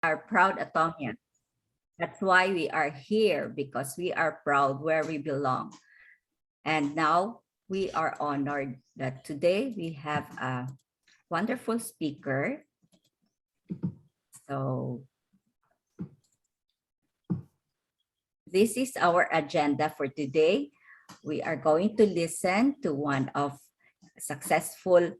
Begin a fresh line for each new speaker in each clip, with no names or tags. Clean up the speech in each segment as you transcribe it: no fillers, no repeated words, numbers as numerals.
are proud Atomians. That's why we are here, because we are proud where we belong. And now we are honored that today we have a wonderful speaker. So this is our agenda for today. We are going to listen to one of successful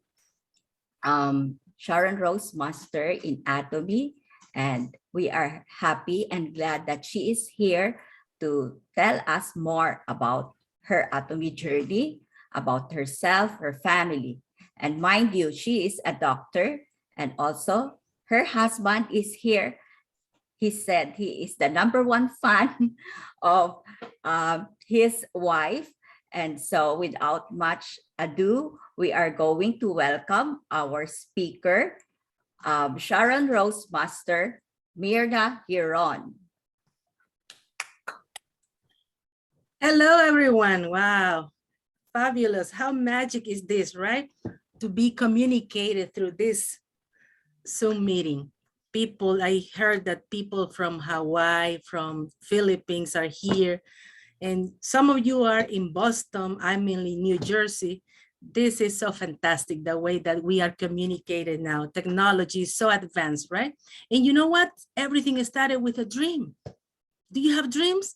Sharon Rose Master in Atomy, and we are happy and glad that she is here to tell us more about her Atomy journey, about herself, her family. And mind you, she is a doctor, and also her husband is here. He said he is the #1 fan of his wife. And so without much ado, we are going to welcome our speaker, Sharon Rose Master, Mirna Giron.
Hello, everyone. Wow, fabulous. How magic is this, right? To be communicated through this Zoom meeting. People, I heard that people from Hawaii, from Philippines are here. And some of you are in Boston, I'm in New Jersey. This is so fantastic, the way that we are communicated now. Technology is so advanced, right? And you know what? Everything started with a dream. Do you have dreams?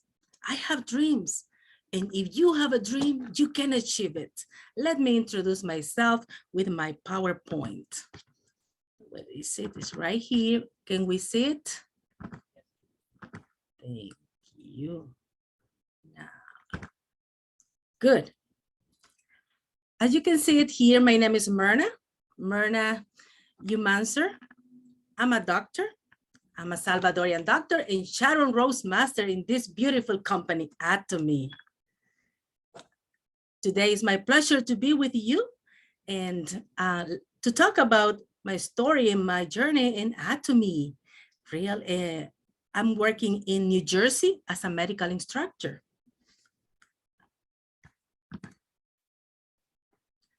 I have dreams. And if you have a dream, you can achieve it. Let me introduce myself with my PowerPoint. Where is it? It's right here. Can we see it? Thank you. Now. Good. As you can see it here, my name is Mirna Umanser. I'm a doctor. I'm a Salvadorian doctor and Sharon Rose Master in this beautiful company, Atomy. Today is my pleasure to be with you and to talk about my story and my journey in Atomy. I'm working in New Jersey as a medical instructor.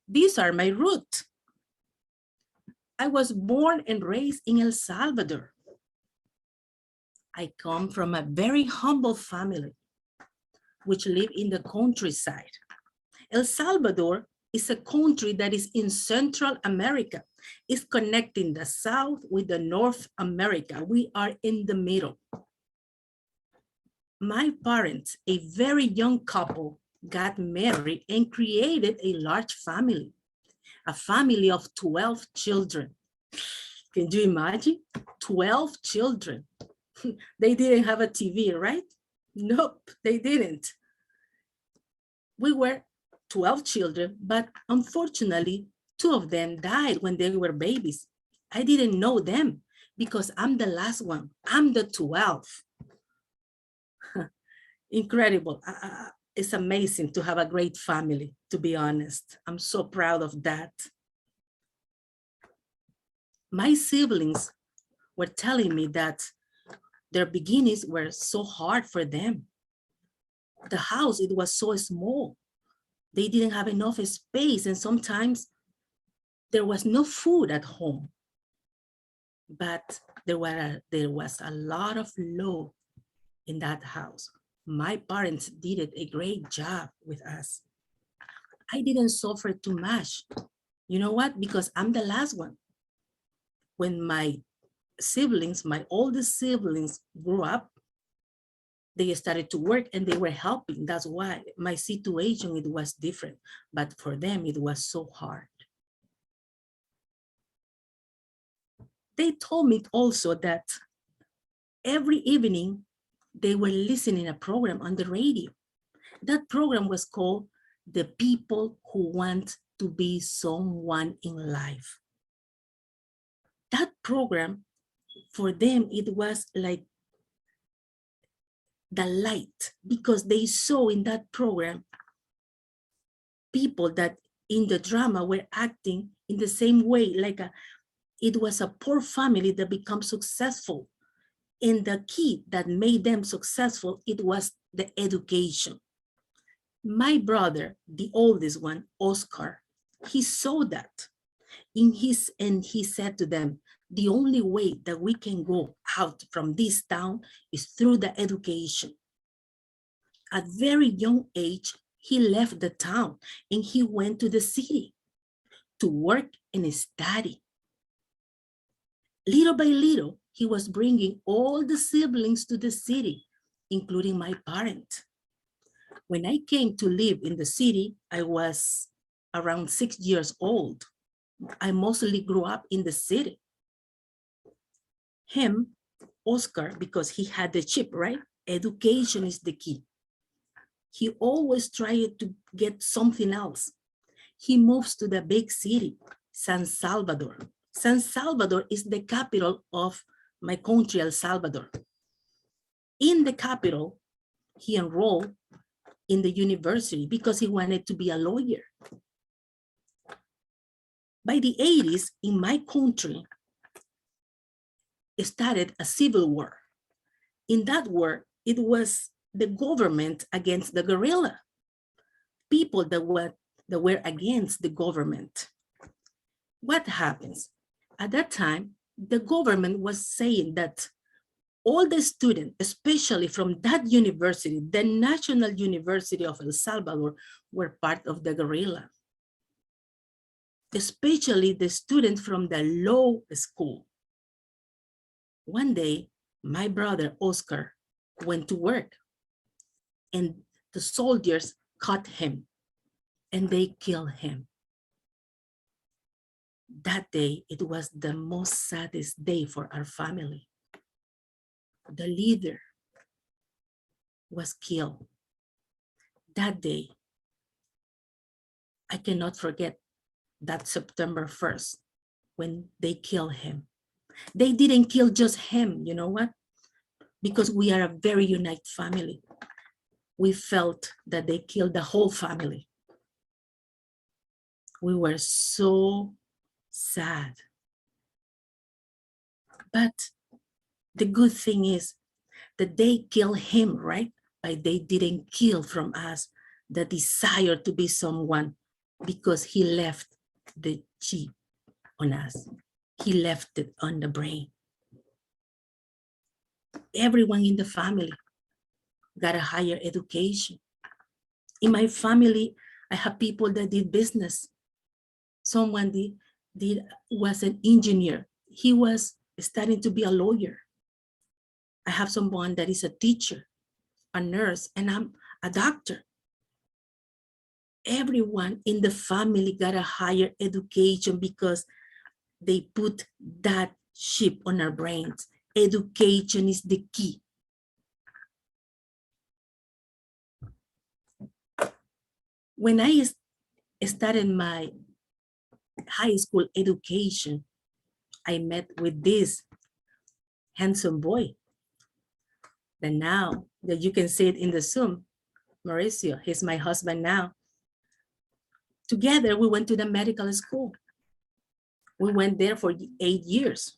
These are my roots. I was born and raised in El Salvador. I come from a very humble family, which live in the countryside. El Salvador is a country that is in Central America. It's connecting the South with the North America. We are in the middle. My parents, a very young couple, got married and created a large family, a family of 12 children. Can you imagine? 12 children. They didn't have a TV, right? Nope, they didn't. We were 12 children, but unfortunately, 2 of them died when they were babies. I didn't know them because I'm the last one. I'm the 12th. Incredible. It's amazing to have a great family, to be honest. I'm so proud of that. My siblings were telling me that their beginnings were so hard for them. The house, it was so small. They didn't have enough space, and sometimes there was no food at home. But there was a lot of love in that house. My parents did a great job with us. I didn't suffer too much. You know what? Because I'm the last one. When my siblings, my oldest siblings grew up, they started to work and they were helping. That's why my situation, it was different. But for them, it was so hard. They told me also that every evening they were listening a program on the radio. That program was called The People Who Want to Be Someone in Life. That program, for them, it was like the light, because they saw in that program people that in the drama were acting in the same way, like it was a poor family that became successful. And the key that made them successful, it was the education. My brother, the oldest one, Oscar, he saw that and he said to them, the only way that we can go out from this town is through the education. At very young age, he left the town and he went to the city to work and study. Little by little, he was bringing all the siblings to the city, including my parent. When I came to live in the city, I was around 6 years old. I mostly grew up in the city. Him, Oscar, because he had the chip, right? Education is the key. He always tried to get something else. He moves to the big city, San Salvador. San Salvador is the capital of my country, El Salvador. In the capital, he enrolled in the university because he wanted to be a lawyer. By the 80s, in my country, started a civil war. In that war, it was the government against the guerrilla, people that were against the government. What happens? At that time, the government was saying that all the students, especially from that university, the National University of El Salvador, were part of the guerrilla, especially the students from the law school. One day, my brother, Oscar, went to work and the soldiers caught him and they killed him. That day, it was the most saddest day for our family. The leader was killed. That day, I cannot forget that September 1st when they killed him. They didn't kill just him, you know what? Because we are a very united family. We felt that they killed the whole family. We were so sad. But the good thing is that they killed him, right? But they didn't kill from us the desire to be someone because he left the chip on us. He left it on the brain. Everyone in the family got a higher education. In my family, I have people that did business. Someone was an engineer. He was studying to be a lawyer. I have someone that is a teacher, a nurse, and I'm a doctor. Everyone in the family got a higher education because they put that chip on our brains. Education is the key. When I started my high school education, I met with this handsome boy. And now that you can see it in the Zoom, Mauricio, he's my husband now. Together, we went to the medical school. We went there for 8 years.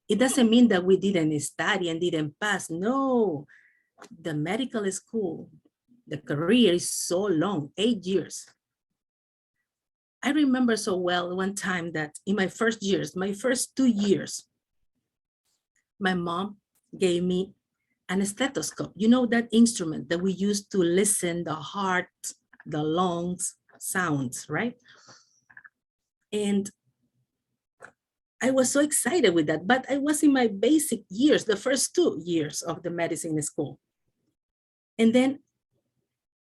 It doesn't mean that we didn't study and didn't pass. No, the medical school, the career is so long, 8 years. I remember so well one time that in my first 2 years, my mom gave me an stethoscope. You know that instrument that we use to listen the heart, the lungs sounds, right? And I was so excited with that, but I was in my basic years, the first 2 years of the medicine school. And then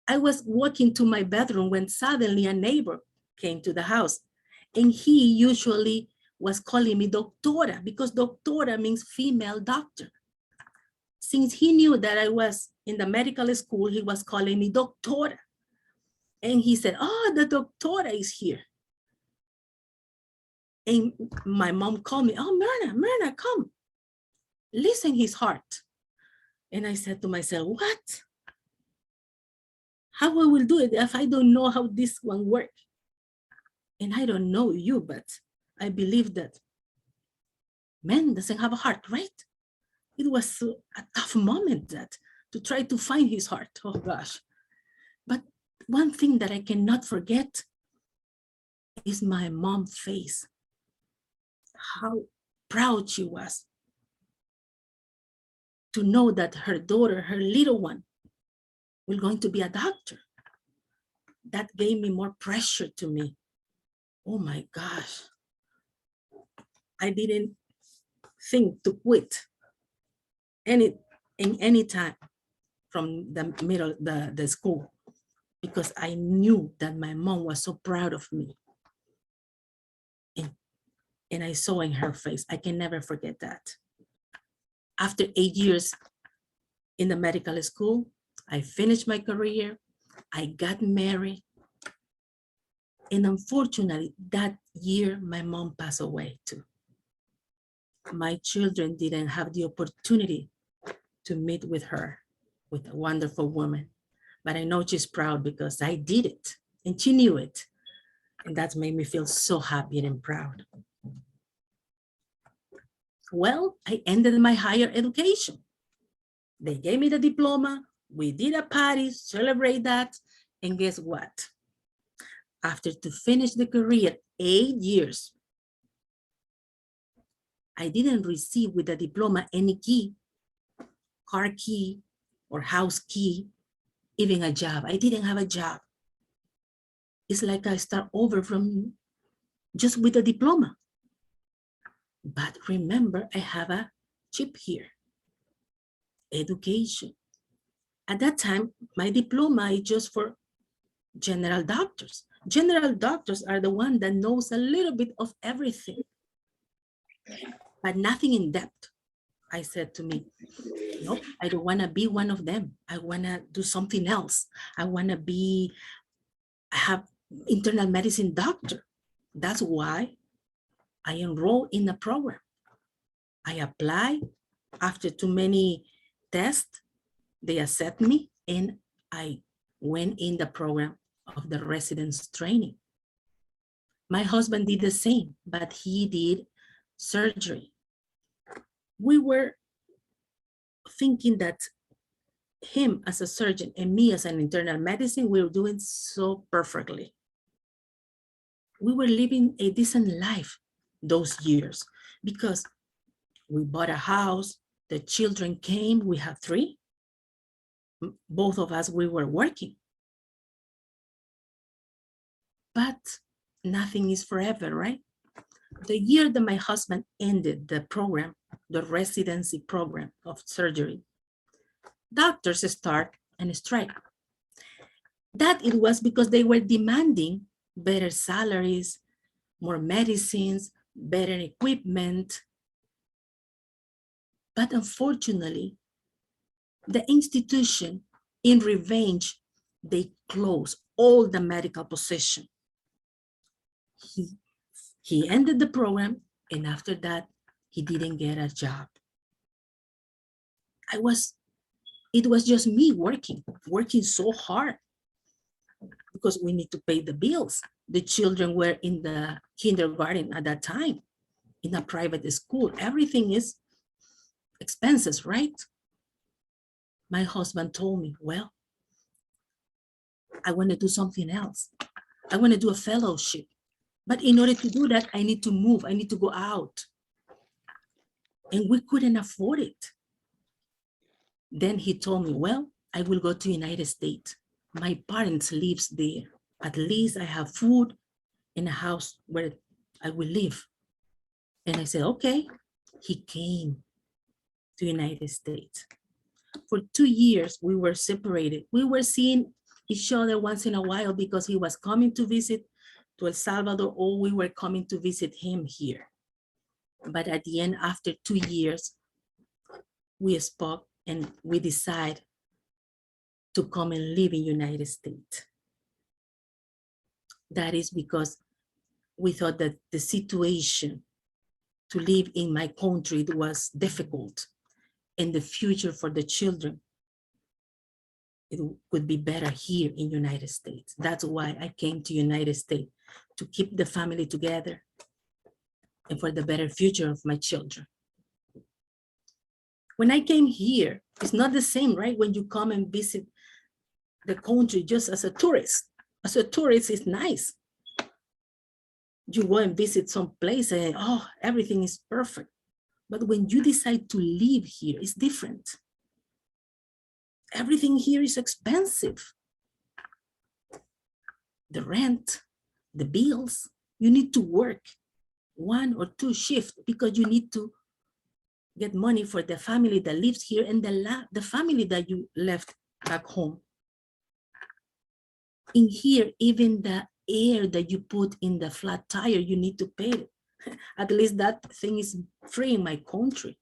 I was walking to my bedroom when suddenly a neighbor came to the house, and he usually was calling me doctora because doctora means female doctor. Since he knew that I was in the medical school, he was calling me doctora. And he said, oh, the doctora is here. And my mom called me, oh, Mirna, come. Listen his heart. And I said to myself, what? How I will do it if I don't know how this one works? And I don't know you, but I believe that man doesn't have a heart, right? It was a tough moment that to try to find his heart. Oh gosh. But one thing that I cannot forget is my mom's face. How proud she was to know that her daughter, her little one, was going to be a doctor. That gave me more pressure to me. Oh my gosh. I didn't think to quit in any time from the school, because I knew that my mom was so proud of me. And I saw in her face, I can never forget that. After 8 years in the medical school, I finished my career, I got married. And unfortunately, that year, my mom passed away too. My children didn't have the opportunity to meet with her, with a wonderful woman. But I know she's proud because I did it and she knew it. And that made me feel so happy and proud. Well, I ended my higher education. They gave me the diploma. We did a party, celebrate that. And guess what? After to finish the career, 8 years, I didn't receive with the diploma any key, car key or house key, even a job. I didn't have a job. It's like I start over from just with a diploma. But remember, I have a chip here, education. At that time, my diploma is just for general doctors. General doctors are the one that knows a little bit of everything, but nothing in depth. I said to me, nope, I don't want to be one of them. I want to do something else. I want to have internal medicine doctor. That's why I enrolled in the program. I applied. After too many tests, they accept me, and I went in the program of the residence training. My husband did the same, but he did surgery. We were thinking that him as a surgeon and me as an internal medicine, we were doing so perfectly. We were living a decent life those years because we bought a house, the children came, we had 3. Both of us, we were working. But nothing is forever, right? The year that my husband ended the program, the residency program of surgery, doctors start and strike. That it was because they were demanding better salaries, more medicines, better equipment. But unfortunately, the institution, in revenge, they closed all the medical position. He ended the program, and after that, he didn't get a job. It was just me working so hard because we need to pay the bills. The children were in the kindergarten at that time, in a private school. Everything is expenses, right? My husband told me, well, I want to do something else. I want to do a fellowship. But in order to do that, I need to move. I need to go out. And we couldn't afford it. Then he told me, well, I will go to United States. My parents lives there. At least I have food and a house where I will live. And I said, okay. He came to United States. For 2 years, we were separated. We were seeing each other once in a while because he was coming to visit to El Salvador, or we were coming to visit him here. But at the end, after 2 years, we spoke and we decided to come and live in United States. That is because we thought that the situation to live in my country was difficult, and the future for the children, it could be better here in United States. That's why I came to United States, to keep the family together and for the better future of my children. When I came here, it's not the same, right? When you come and visit the country just as a tourist. As a tourist, it's nice. You go and visit some place and, oh, everything is perfect. But when you decide to live here, it's different. Everything here is expensive. The rent, the bills, you need to work 1 or 2 shifts because you need to get money for the family that lives here and the family that you left back home. In here, even the air that you put in the flat tire, you need to pay it. At least that thing is free in my country.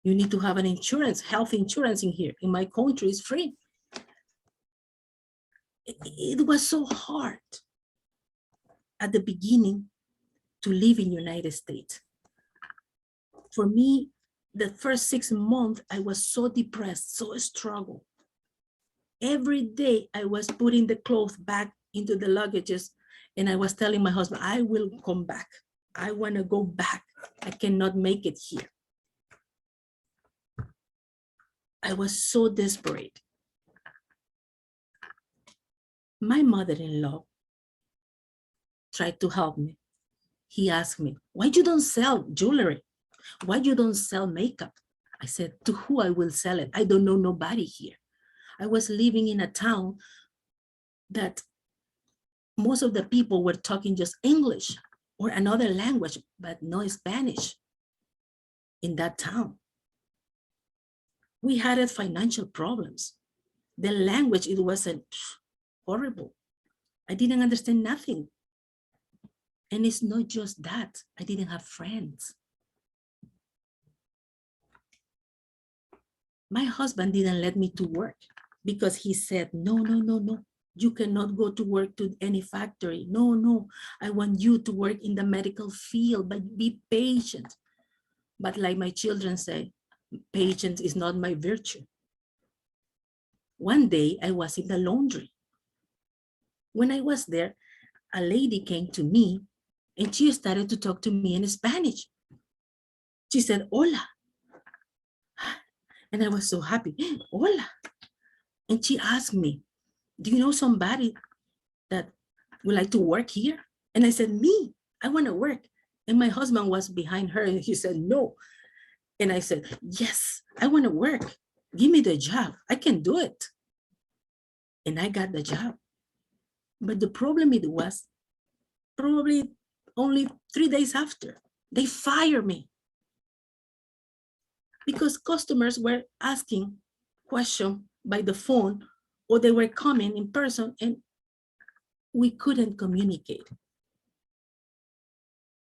You need to have an insurance, health insurance in here. In my country, it's free. It was so hard at the beginning to live in United States. For me, the first 6 months, I was so depressed, so struggled. Every day I was putting the clothes back into the luggages and I was telling my husband, I will come back. I want to go back. I cannot make it here. I was so desperate. My mother-in-law tried to help me. He asked me, why you don't sell jewelry? Why you don't sell makeup? I said, to who I will sell it? I don't know nobody here. I was living in a town that most of the people were talking just English or another language, but no Spanish in that town. We had financial problems. The language, it wasn't horrible. I didn't understand nothing. And it's not just that, I didn't have friends. My husband didn't let me to work because he said, no, you cannot go to work to any factory. No, I want you to work in the medical field, but be patient. But like my children say, patience is not my virtue. One day I was in the laundry. When I was there, a lady came to me and she started to talk to me in Spanish. She said, hola. And I was so happy, hola. And she asked me, do you know somebody that would like to work here? And I said, me, I want to work. And my husband was behind her and he said, no. And I said, yes, I want to work. Give me the job. I can do it. And I got the job. But the problem it was probably only 3 days after, they fired me. Because customers were asking questions by the phone or they were coming in person and we couldn't communicate.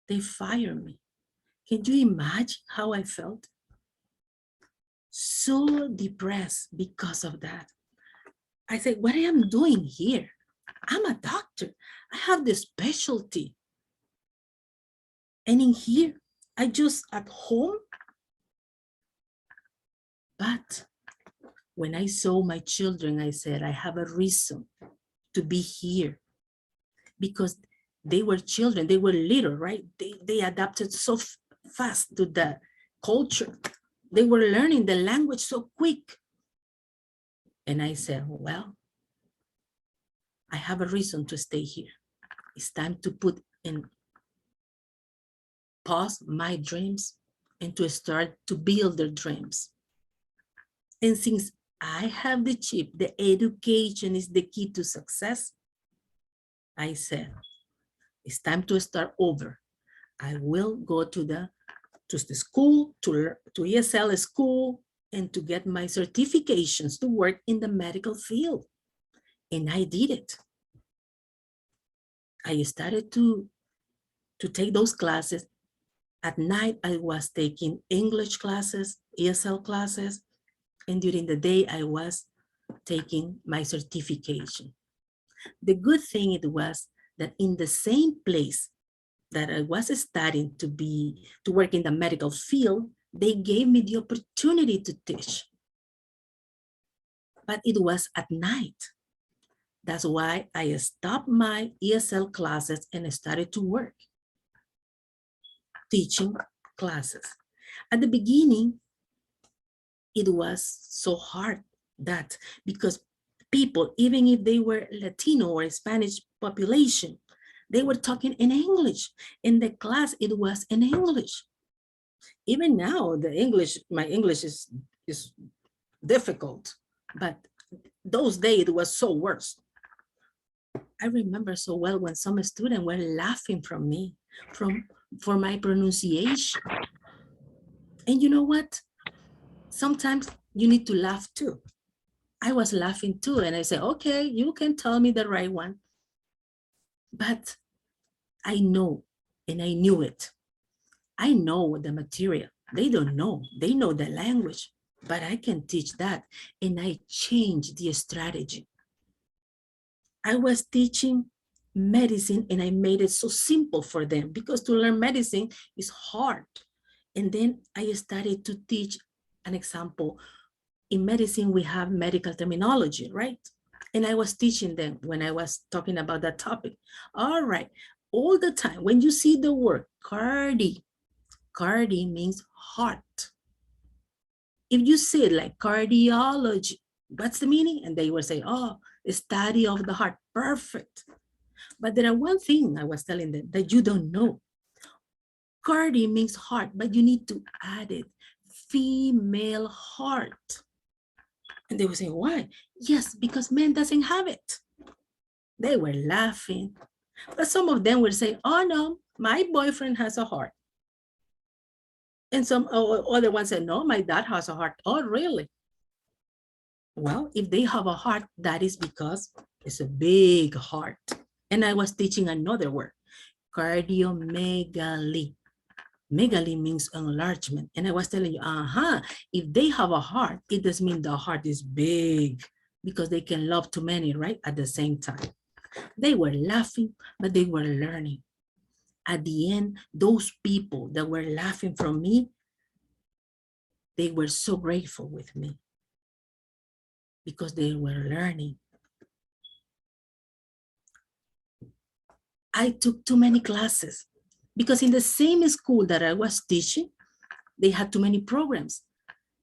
They fired me. Can you imagine how I felt? So depressed because of that. I said, what I am doing here? I'm a doctor. I have the specialty. And in here, I just at home. But when I saw my children, I said, I have a reason to be here because they were children, they were little, right? They adapted so fast to the culture. They were learning the language so quick. And I said, well, I have a reason to stay here. It's time to put in pause my dreams and to start to build their dreams. And since I have the chip, the education is the key to success, I said, it's time to start over. I will go to the school, to ESL school, and to get my certifications to work in the medical field. And I did it. I started to take those classes. At night, I was taking English classes, ESL classes, and during the day, I was taking my certification. The good thing it was that in the same place that I was studying to work in the medical field, they gave me the opportunity to teach. But it was at night. That's why I stopped my ESL classes and started to work, teaching classes. At the beginning, it was so hard that because people, even if they were Latino or Spanish population, they were talking in English. In the class, it was in English. Even now, my English is difficult, but those days it was so worse. I remember so well when some students were laughing from me, for my pronunciation. And you know what? Sometimes you need to laugh too. I was laughing too, and I said, okay, you can tell me the right one. But I know, and I knew it. I know the material. They don't know. They know the language, but I can teach that. And I changed the strategy. I was teaching medicine and I made it so simple for them because to learn medicine is hard. And then I started to teach an example. In medicine, we have medical terminology, right? And I was teaching them when I was talking about that topic. All right, all the time, when you see the word cardi means heart. If you say it like cardiology, what's the meaning? And they will say, oh, study of the heart, perfect. But there are one thing I was telling them that you don't know. Cardi means heart, but you need to add it, female heart. And they would say, why? Yes, because men doesn't have it. They were laughing. But some of them would say, oh no, my boyfriend has a heart. And some other ones said, no, my dad has a heart. Oh, really? Well, if they have a heart, that is because it's a big heart. And I was teaching another word, cardiomegaly. Megaly means enlargement. And I was telling you, if they have a heart, it does mean the heart is big because they can love too many, right? At the same time. They were laughing, but they were learning. At the end, those people that were laughing from me, they were so grateful with me because they were learning. I took too many classes because in the same school that I was teaching, they had too many programs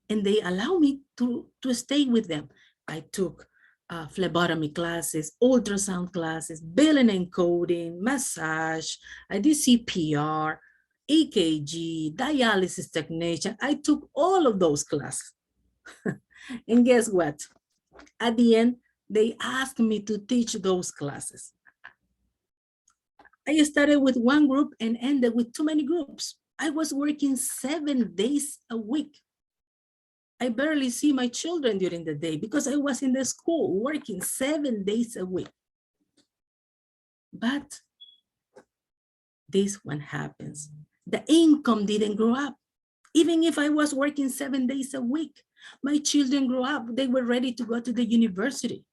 and they allowed me to stay with them. I took phlebotomy classes, ultrasound classes, billing and coding, massage, I did CPR, EKG, dialysis technician. I took all of those classes. And guess what? At the end, they asked me to teach those classes. I started with one group and ended with too many groups. I was working 7 days a week. I barely see my children during the day because I was in the school working 7 days a week. But this one happens. The income didn't grow up. Even if I was working 7 days a week, my children grew up. They were ready to go to the university.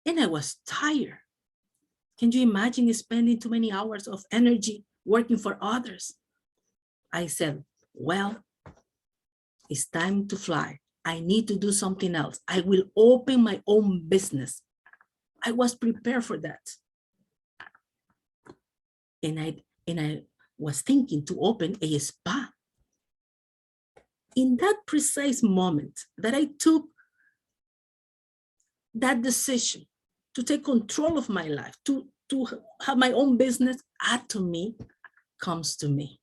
And I was tired. Can you imagine spending too many hours of energy working for others? I said, well, it's time to fly. I need to do something else. I will open my own business. I was prepared for that. And I was thinking to open a spa. In that precise moment that I took that decision to take control of my life, to have my own business, Atomy comes to me.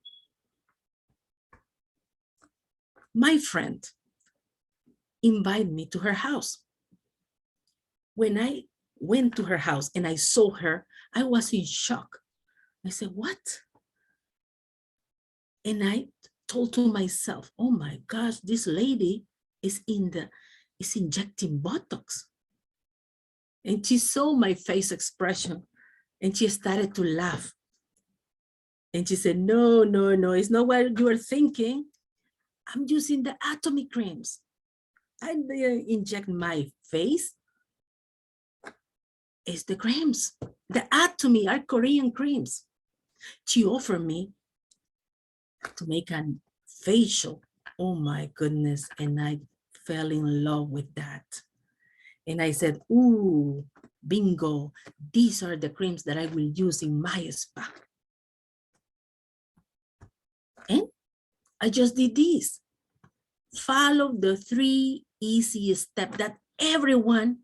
My friend invited me to her house. When I went to her house and I saw her, I was in shock. I said, what? And I told to myself, oh my gosh, this lady is injecting Botox. And she saw my face expression and she started to laugh. And she said, no, it's not what you are thinking. I'm using the Atomy creams. I didn't inject my face. It's the creams. The Atomy are Korean creams. She offered me to make a facial. Oh my goodness. And I fell in love with that. And I said, ooh, bingo. These are the creams that I will use in my spa. And I just did this. Follow the 3 easy steps that everyone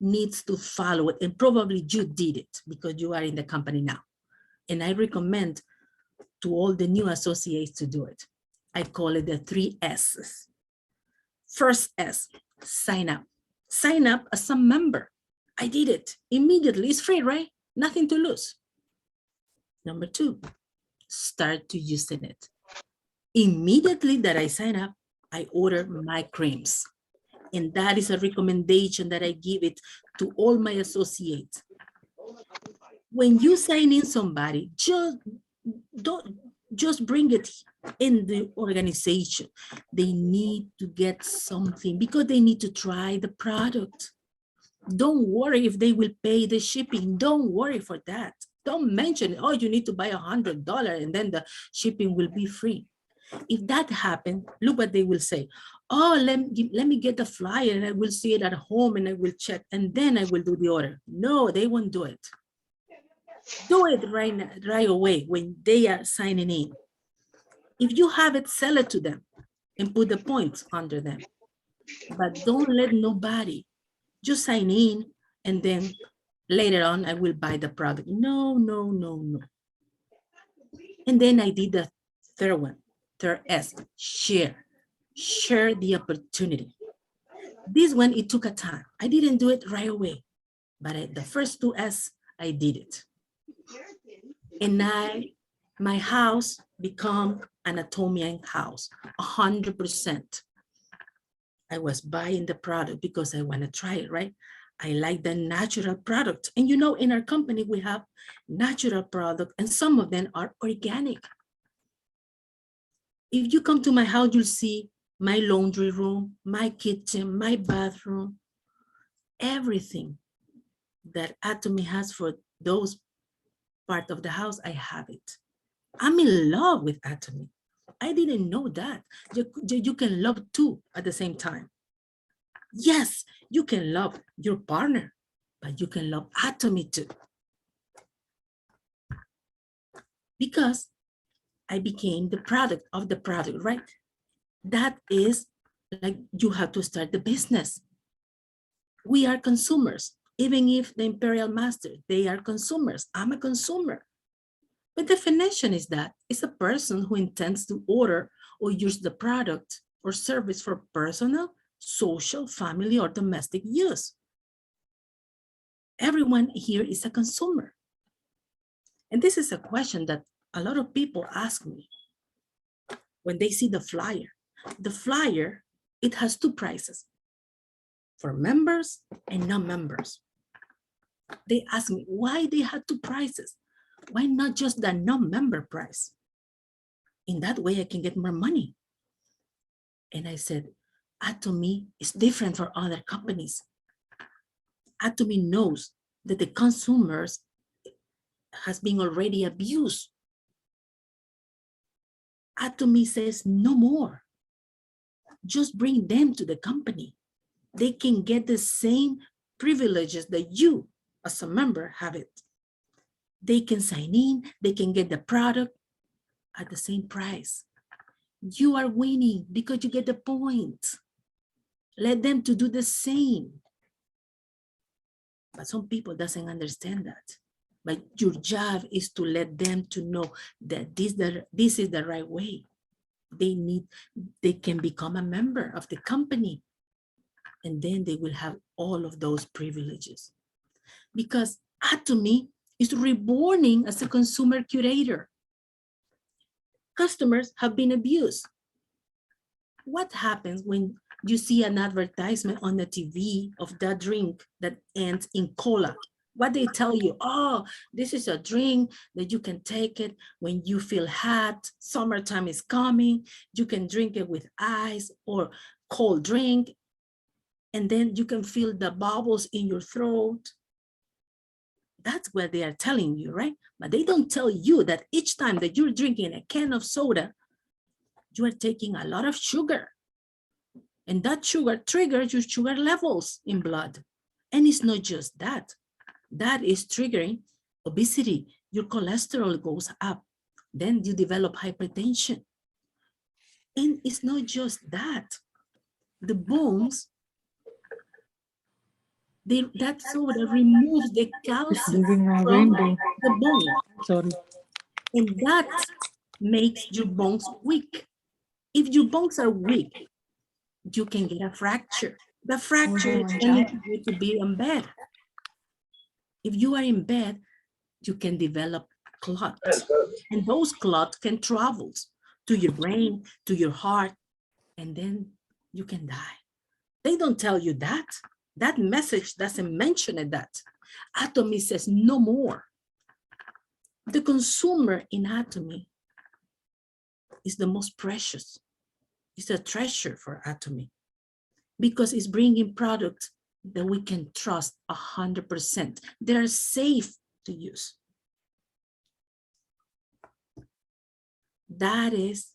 needs to follow it. And probably you did it because you are in the company now. And I recommend to all the new associates to do it. I call it the 3 S's. First S, sign up. Sign up as a member. I did it immediately. It's free, right? Nothing to lose. Number 2, start to using it. Immediately that I sign up, I order my creams. And that is a recommendation that I give it to all my associates. When you sign in somebody, just bring it in the organization. They need to get something because they need to try the product. Don't worry if they will pay the shipping. Don't worry for that. Don't mention, oh, you need to buy $100 and then the shipping will be free. If that happens, look what they will say. Oh, let me get the flyer and I will see it at home and I will check and then I will do the order. No, they won't do it. Do it right away when they are signing in. If you have it, sell it to them and put the points under them. But don't let nobody just sign in and then later on I will buy the product. No, no, no, no. And then I did the third one, third S, share. Share the opportunity. This one, it took a time. I didn't do it right away, but the first 2 S, I did it. And my house become an Atomian house, 100%. I was buying the product because I want to try it, right? I like the natural product. And you know, in our company, we have natural product and some of them are organic. If you come to my house, you'll see my laundry room, my kitchen, my bathroom, everything that Atomy has for those part of the house, I have it. I'm in love with Atomy. I didn't know that. You can love 2 at the same time. Yes, you can love your partner, but you can love Atomy too. Because I became the product of the product, right? That is like you have to start the business. We are consumers, even if the imperial master, they are consumers. I'm a consumer. The definition is that it's a person who intends to order or use the product or service for personal, social, family, or domestic use. Everyone here is a consumer. And this is a question that a lot of people ask me when they see the flyer. The flyer, it has 2 prices, for members and non-members. They ask me why they had 2 prices. Why not just the non-member price? In that way, I can get more money. And I said, Atomy is different from other companies. Atomy knows that the consumers has been already abused. Atomy says no more. Just bring them to the company. They can get the same privileges that you as a member have it. They can sign in, they can get the product at the same price. You are winning because you get the points. Let them to do the same. But some people doesn't understand that. But your job is to let them to know that this is the right way. They can become a member of the company. And then they will have all of those privileges. Because Atomy is reborning as a consumer curator. Customers have been abused. What happens when you see an advertisement on the TV of that drink that ends in cola? What they tell you, oh, this is a drink that you can take it when you feel hot, summertime is coming, you can drink it with ice or cold drink, and then you can feel the bubbles in your throat. That's what they are telling you, right? But they don't tell you that each time that you're drinking a can of soda, you are taking a lot of sugar. And that sugar triggers your sugar levels in blood. And it's not just that. That is triggering obesity. Your cholesterol goes up. Then you develop hypertension. And it's not just that. The bones, that soda removes the calcium from the bone.
Sorry.
And that makes your bones weak. If your bones are weak, you can get a fracture. The fracture is only for you to be in bed. If you are in bed, you can develop clots. And those clots can travel to your brain, to your heart, and then you can die. They don't tell you that. That message doesn't mention it that. Atomy says no more. The consumer in Atomy is the most precious. It's a treasure for Atomy because it's bringing products that we can trust 100%. They're safe to use. That is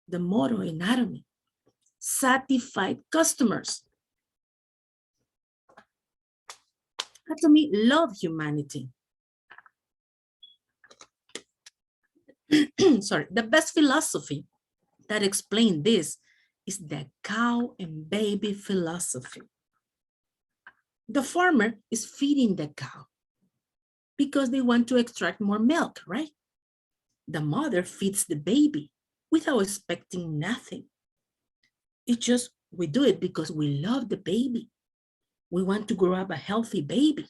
the motto in Atomy. Satisfied customers. Atomy love humanity. Sorry, the best philosophy that explains this is the cow and baby philosophy. The farmer is feeding the cow because they want to extract more milk, right? The mother feeds the baby without expecting nothing. It's just we do it because we love the baby. We want to grow up a healthy baby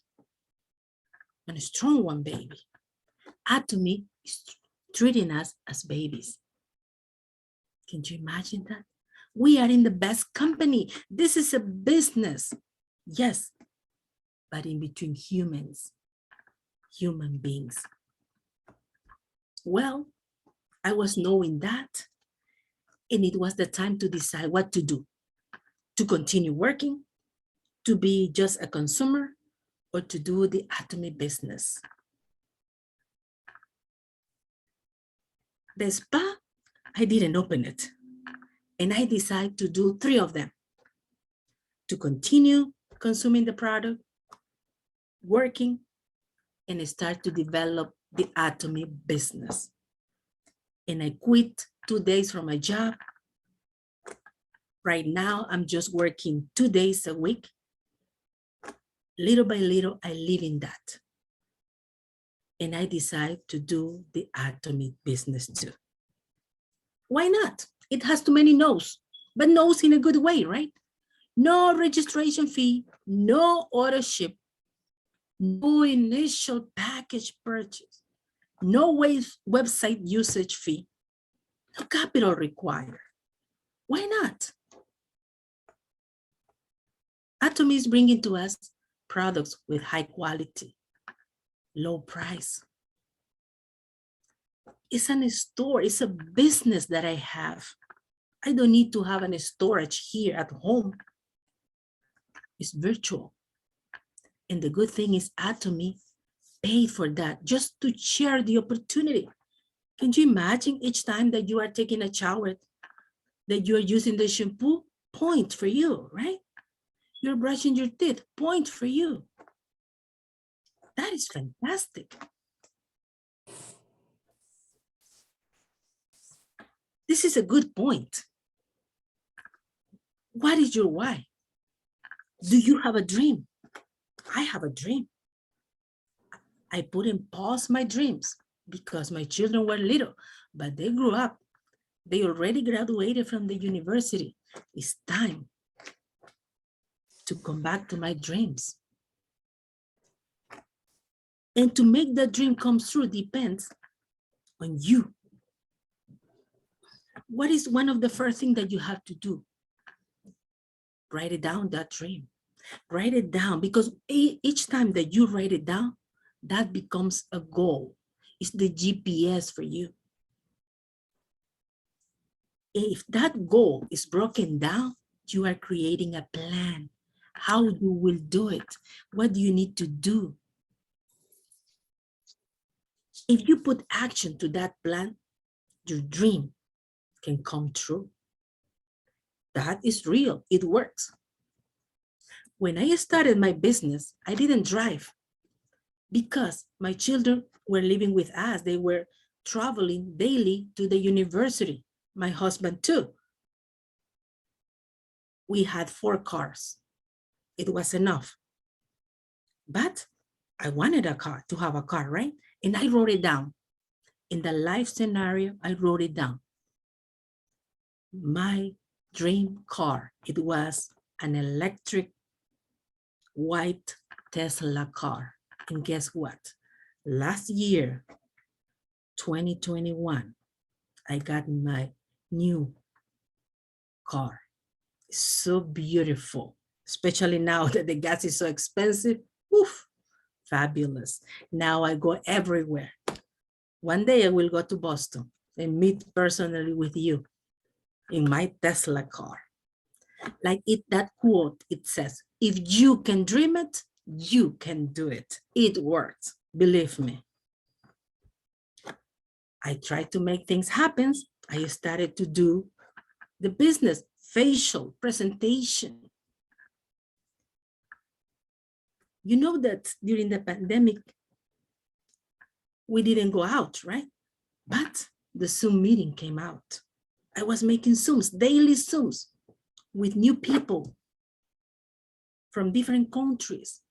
and a strong one baby. Atomy is treating us as babies. Can you imagine that? We are in the best company. This is a business. Yes, but in between humans, human beings. Well, I was knowing that, and it was the time to decide what to do. To continue working, to be just a consumer, or to do the Atomy business. The spa, I didn't open it. And I decided to do 3 of them. To continue consuming the product, working, and start to develop the Atomy business. And I quit 2 days from my job. Right now, I'm just working 2 days a week. Little by little, I live in that. And I decide to do the Atomy business too. Why not? It has too many no's, but no's in a good way, right? No registration fee, no auto ship, no initial package purchase, no website usage fee, no capital required. Why not? Atomy is bringing to us products with high quality, low price. It's a store, it's a business that I have. I don't need to have a storage here at home. It's virtual. And the good thing is Atomy paid for that just to share the opportunity. Can you imagine each time that you are taking a shower, that you are using the shampoo? Point for you, right? You're brushing your teeth, point for you. That is fantastic. This is a good point. What is your why? Do you have a dream? I have a dream. I put in pause my dreams because my children were little, but they grew up. They already graduated from the university. It's time to come back to my dreams. And to make that dream come true depends on you. What is one of the first things that you have to do? Write it down, that dream. Write it down, because each time that you write it down, that becomes a goal. It's the GPS for you. If that goal is broken down, you are creating a plan. How you will do it? What do you need to do? If you put action to that plan, your dream can come true. That is real, it works. When I started my business, I didn't drive because my children were living with us. They were traveling daily to the university. My husband too. We had 4 cars. It was enough. But I wanted a car, to have a car, right? And I wrote it down. In the life scenario, I wrote it down. my dream car. It was an electric white Tesla car. And guess what? Last year, 2021, I got my new car. It's so beautiful, especially now that the gas is so expensive. Oof, fabulous. Now I go everywhere. One day I will go to Boston and meet personally with you in my Tesla car. Like that quote, it says, if you can dream it, you can do it. It works, believe me. I tried to make things happen. I started to do the business, facial, presentation. You know that during the pandemic, we didn't go out, right? But the Zoom meeting came out. I was making Zooms, daily Zooms, with new people from different countries.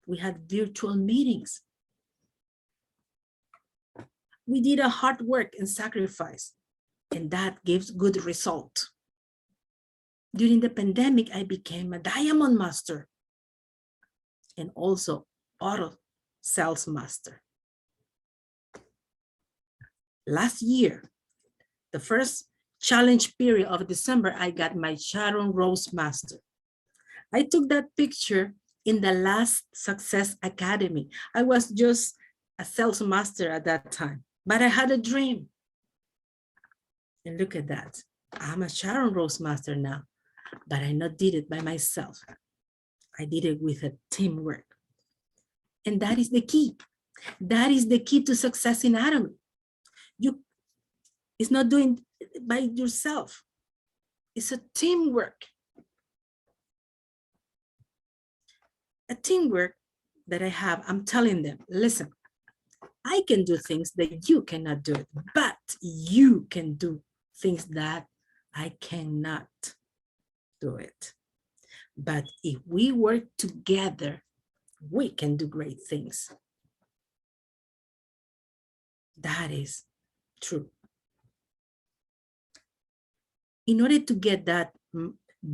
We had virtual meetings. We did a hard work and sacrifice, and that gives good result. During the pandemic, I became a diamond master and also auto sales master. Last year, the first challenge period of December, I got my Giron Rose Master. I took that picture in the last Success Academy. I was just a sales master at that time, but I had a dream. And look at that. I'm a Giron Rose Master now, but I not did it by myself. I did it with a teamwork. And that is the key. That is the key to success in Atomy. It's not doing it by yourself. It's a teamwork. A teamwork that I have, I'm telling them, listen, I can do things that you cannot do, but you can do things that I cannot do it. But if we work together, we can do great things. That is true. In order to get that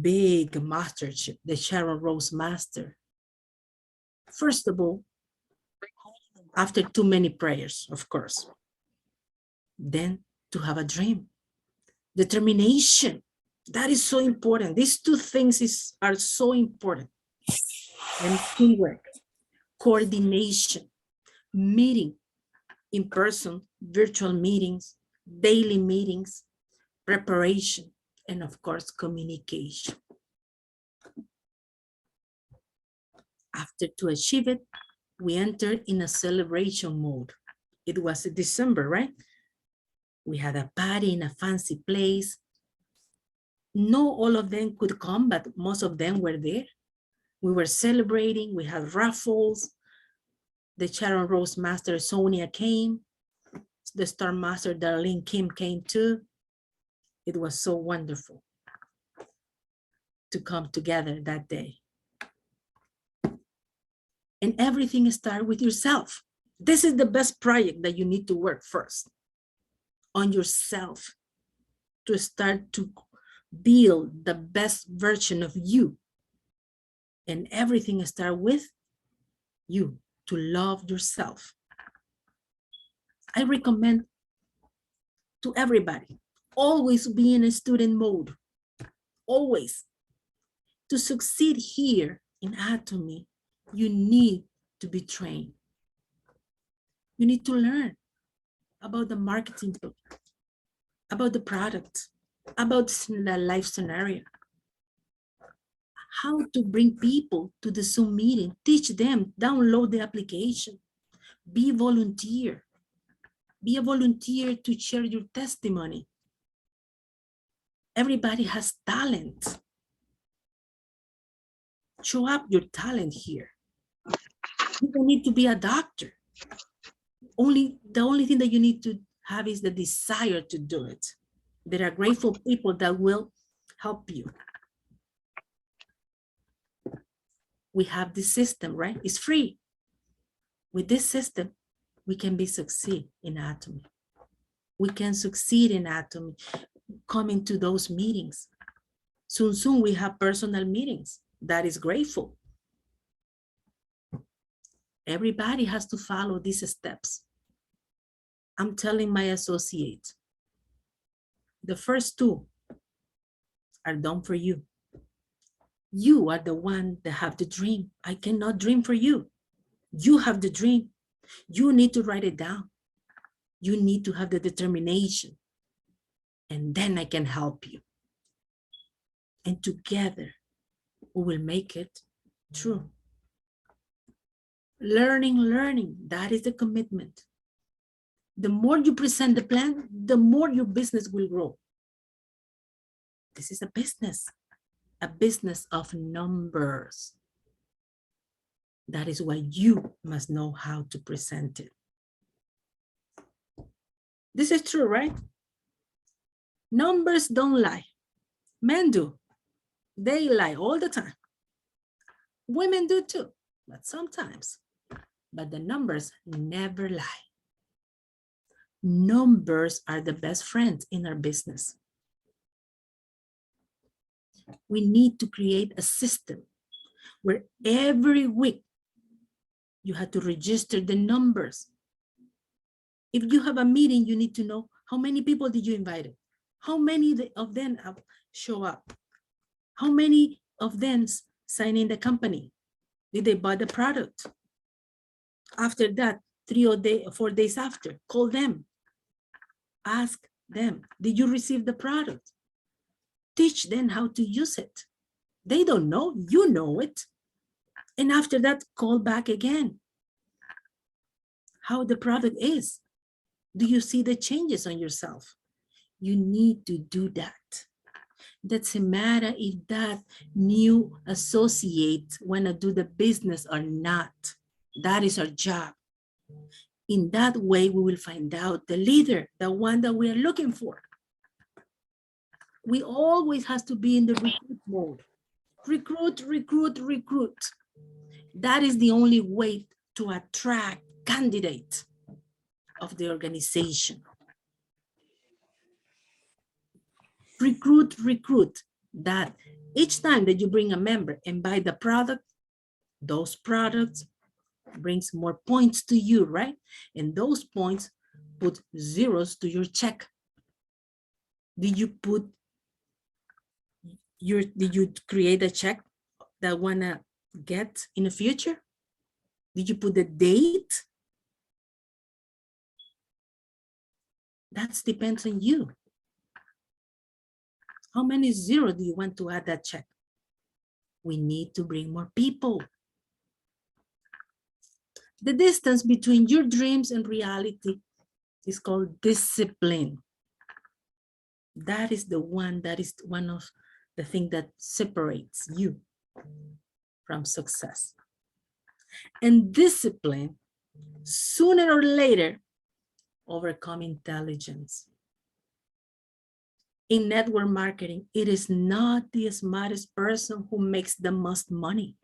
big mastership, the Giron Rose Master, first of all, after too many prayers, of course, then to have a dream, determination, that is so important. These two things are so important. And teamwork, coordination, meeting in person, virtual meetings, daily meetings, preparation, and of course, communication. After to achieve it, we entered in a celebration mode. It was December, right? We had a party in a fancy place. No, all of them could come, but most of them were there. We were celebrating, we had raffles. The Giron Rose Master Sonia came. The Star Master Darlene Kim came too. It was so wonderful to come together that day. And everything starts with yourself. This is the best project that you need to work first on yourself to start to build the best version of you. And everything starts with you, to love yourself. I recommend to everybody, always be in a student mode, always. To succeed here in Atomy, you need to be trained. You need to learn about the marketing, about the product, about the life scenario, how to bring people to the Zoom meeting, teach them, download the application, be volunteer. Be a volunteer to share your testimony. Everybody has talent. Show up your talent here. You don't need to be a doctor. The only thing that you need to have is the desire to do it. There are grateful people that will help you. We have this system, right? It's free. With this system, we can succeed in Atomy. We can succeed in Atomy. coming to those meetings. Soon we have personal meetings. That is grateful. Everybody has to follow these steps. I'm telling my associates, the first two are done for you. You are the one that have the dream. I cannot dream for you. You have the dream. You need to write it down. You need to have the determination. And then I can help you. And together we will make it true. Learning, that is the commitment. The more you present the plan, the more your business will grow. This is a business of numbers. That is why you must know how to present it. This is true, right? Numbers don't lie. Men do. They lie all the time. Women do too, but sometimes. But the numbers never lie. Numbers are the best friends in our business. We need to create a system where every week you have to register the numbers. If you have a meeting, you need to know how many people did you invite? How many of them show up? How many of them sign in the company? Did they buy the product? After that, 3 or 4 days after, call them. Ask them, did you receive the product? Teach them how to use it. They don't know, you know it. And after that, call back again. How the product is. Do you see the changes on yourself? You need to do that. Doesn't matter if that new associate wanna do the business or not. That is our job. In that way, we will find out the leader, the one that we are looking for. We always have to be in the recruit mode. Recruit. That is the only way to attract candidates of the organization. Recruit. That each time that you bring a member and buy the product, those products brings more points to you, right? And those points put zeros to your check. Did you create a check that wanna get in the future? Did you put the date? That depends on you. How many zeros do you want to add that check? We need to bring more people. The distance between your dreams and reality is called discipline. That is one of the things that separates you from success. And discipline, sooner or later, overcome intelligence. In network marketing, it is not the smartest person who makes the most money.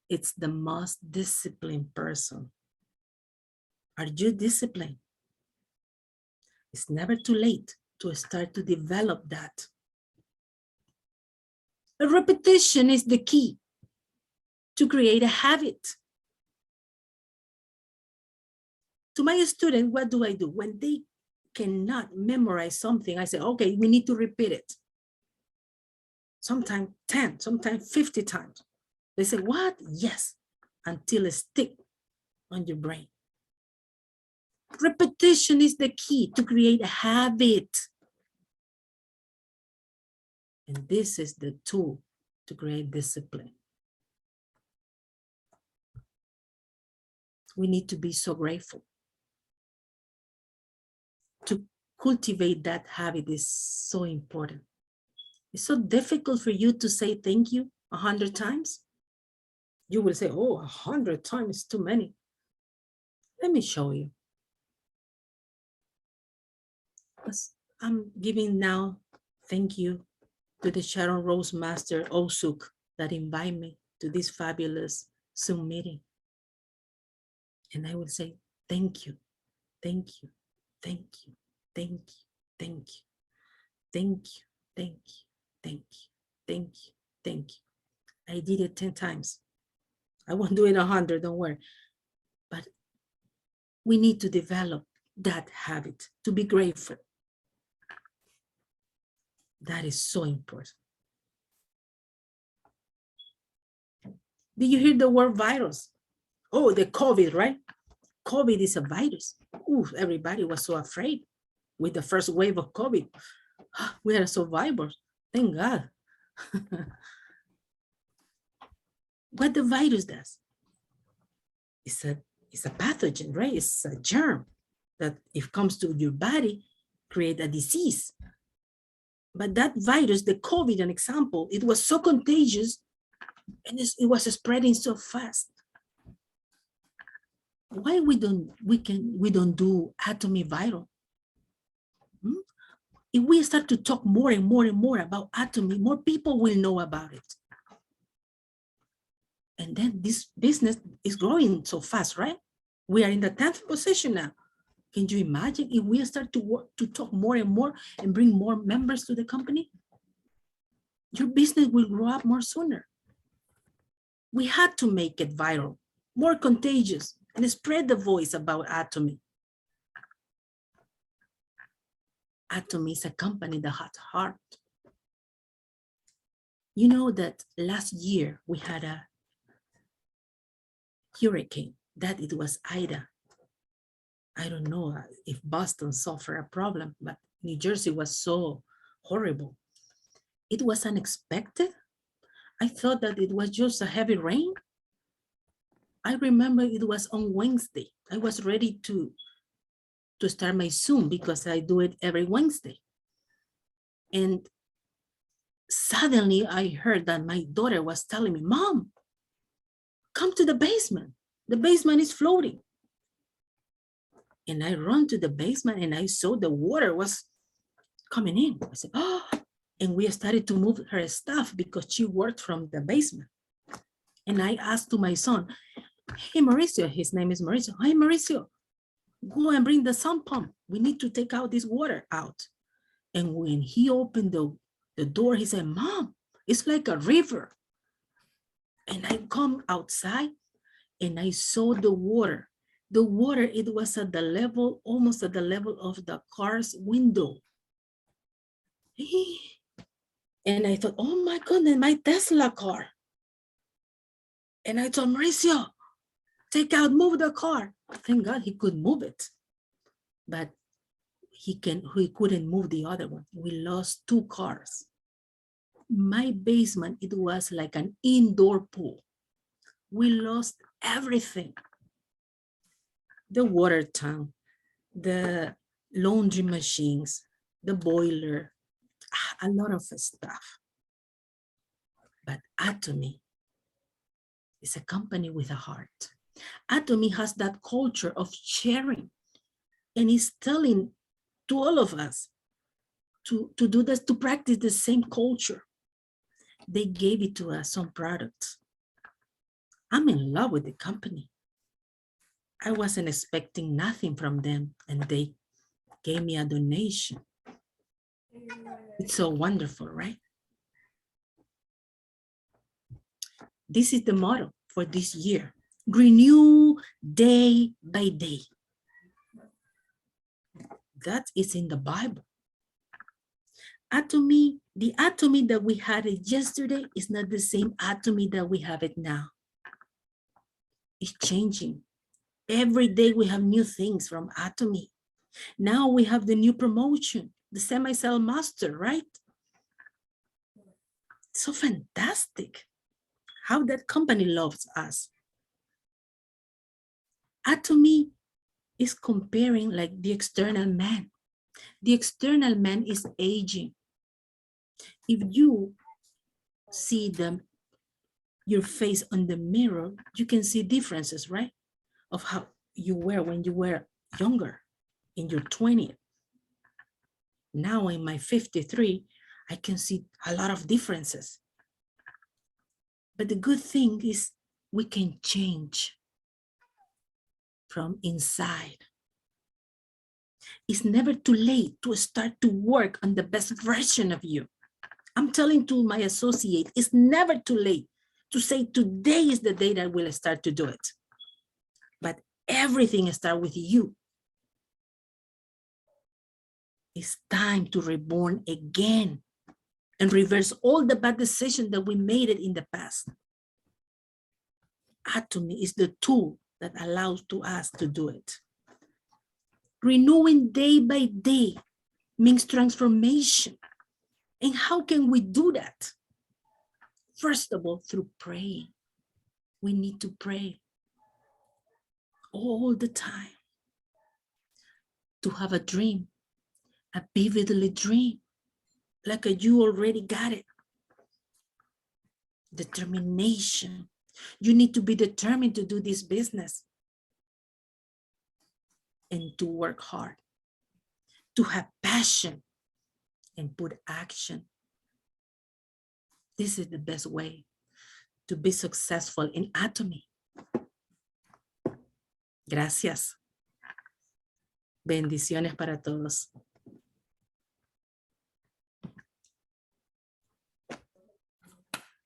It's the most disciplined person. Are you disciplined? It's never too late to start to develop that. A repetition is the key to create a habit. To my students, what do I do? When they cannot memorize something, I say, okay, we need to repeat it. Sometimes 10, sometimes 50 times. They say, what? Yes, until it sticks on your brain. Repetition is the key to create a habit. And this is the tool to create discipline. We need to be so grateful. To cultivate that habit is so important. It's so difficult for you to say thank you 100 times. You will say, oh, 100 times is too many. Let me show you. I'm giving now thank you to the Sharon Rose Master Osuk that invite me to this fabulous Zoom meeting. And I will say, thank you, thank you, thank you, thank you, thank you. Thank you, thank you, thank you, thank you, thank you. I did it 10 times. I won't do it 100, don't worry. But we need to develop that habit to be grateful. That is so important. Did you hear the word virus? Oh, the COVID, right? COVID is a virus. Ooh, everybody was so afraid with the first wave of COVID. We are survivors. Thank God. What the virus does? It's a pathogen, right? It's a germ that if comes to your body, create a disease. But that virus, the COVID, an example, it was so contagious and it was spreading so fast. Why we don't do atomic viral? If we start to talk more and more and more about atomic, more people will know about it. And then this business is growing so fast, right? We are in the 10th position now. Can you imagine if we start to talk more and more and bring more members to the company? Your business will grow up more sooner. We had to make it viral, more contagious, and spread the voice about Atomy. Atomy is a company that has heart. You know that last year we had a hurricane, that it was Ida. I don't know if Boston suffered a problem, but New Jersey was so horrible. It was unexpected. I thought that it was just a heavy rain. I remember it was on Wednesday. I was ready to start my Zoom because I do it every Wednesday. And suddenly I heard that my daughter was telling me, Mom, come to the basement. The basement is floating. And I run to the basement and I saw the water was coming in. I said, oh, and we started to move her stuff because she worked from the basement. And I asked to my son, hey, Mauricio, his name is Mauricio. Hey, Mauricio, go and bring the sump pump. We need to take out this water out. And when he opened the door, he said, Mom, it's like a river. And I come outside and I saw the water. The water, it was at the level, almost at the level of the car's window. And I thought, oh my goodness, my Tesla car. And I told Mauricio, move the car. Thank God he could move it. But he couldn't move the other one. We lost 2 cars. My basement, it was like an indoor pool. We lost everything. The water tank, the laundry machines, the boiler, a lot of stuff. But Atomy is a company with a heart. Atomy has that culture of sharing and is telling to all of us to do this, to practice the same culture. They gave it to us, some products. I'm in love with the company. I wasn't expecting nothing from them and they gave me a donation. It's so wonderful, right? This is the motto for this year. Renew day by day. That is in the Bible. Atomy, the Atomy that we had it yesterday is not the same Atomy that we have it now. It's changing. Every day we have new things from Atomy. Now we have the new promotion, the semi-cell master, right? So fantastic how that company loves us. Atomy is comparing like the external man. The external man is aging. If you see your face on the mirror, you can see differences, right? Of how you were when you were younger, in your 20s. Now in my 53, I can see a lot of differences. But the good thing is we can change from inside. It's never too late to start to work on the best version of you. I'm telling to my associate, it's never too late to say today is the day that we'll start to do it. But everything starts with you. It's time to reborn again and reverse all the bad decisions that we made it in the past. Atomy is the tool that allows to us to do it. Renewing day by day means transformation. And how can we do that? First of all, through praying. We need to pray all the time. To have a dream, a vividly dream, like you already got it. Determination. You need to be determined to do this business and to work hard, to have passion and put action. This is the best way to be successful in Atomy. Gracias. Bendiciones para todos.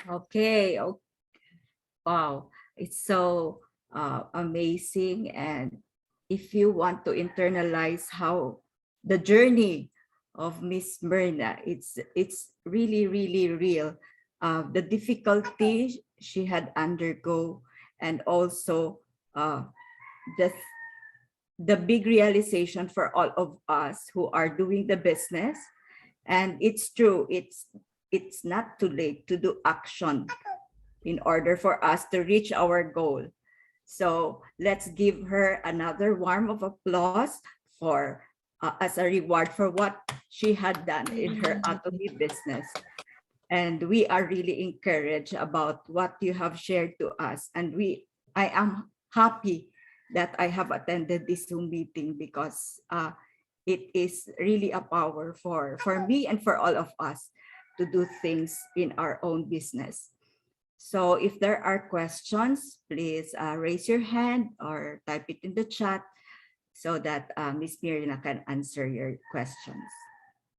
Okay. Wow. It's so amazing. And if you want to internalize how the journey of Miss Mirna, it's really, really real. The difficulty she had undergo, and also the big realization for all of us who are doing the business. And it's true, it's not too late to do action in order for us to reach our goal. So let's give her another warm of applause for as a reward for what she had done in her Atomy business. And we are really encouraged about what you have shared to us. And I am happy that I have attended this Zoom meeting, because it is really a power for me and for all of us to do things in our own business. So if there are questions, please raise your hand or type it in the chat so that Ms. Mirna can answer your questions.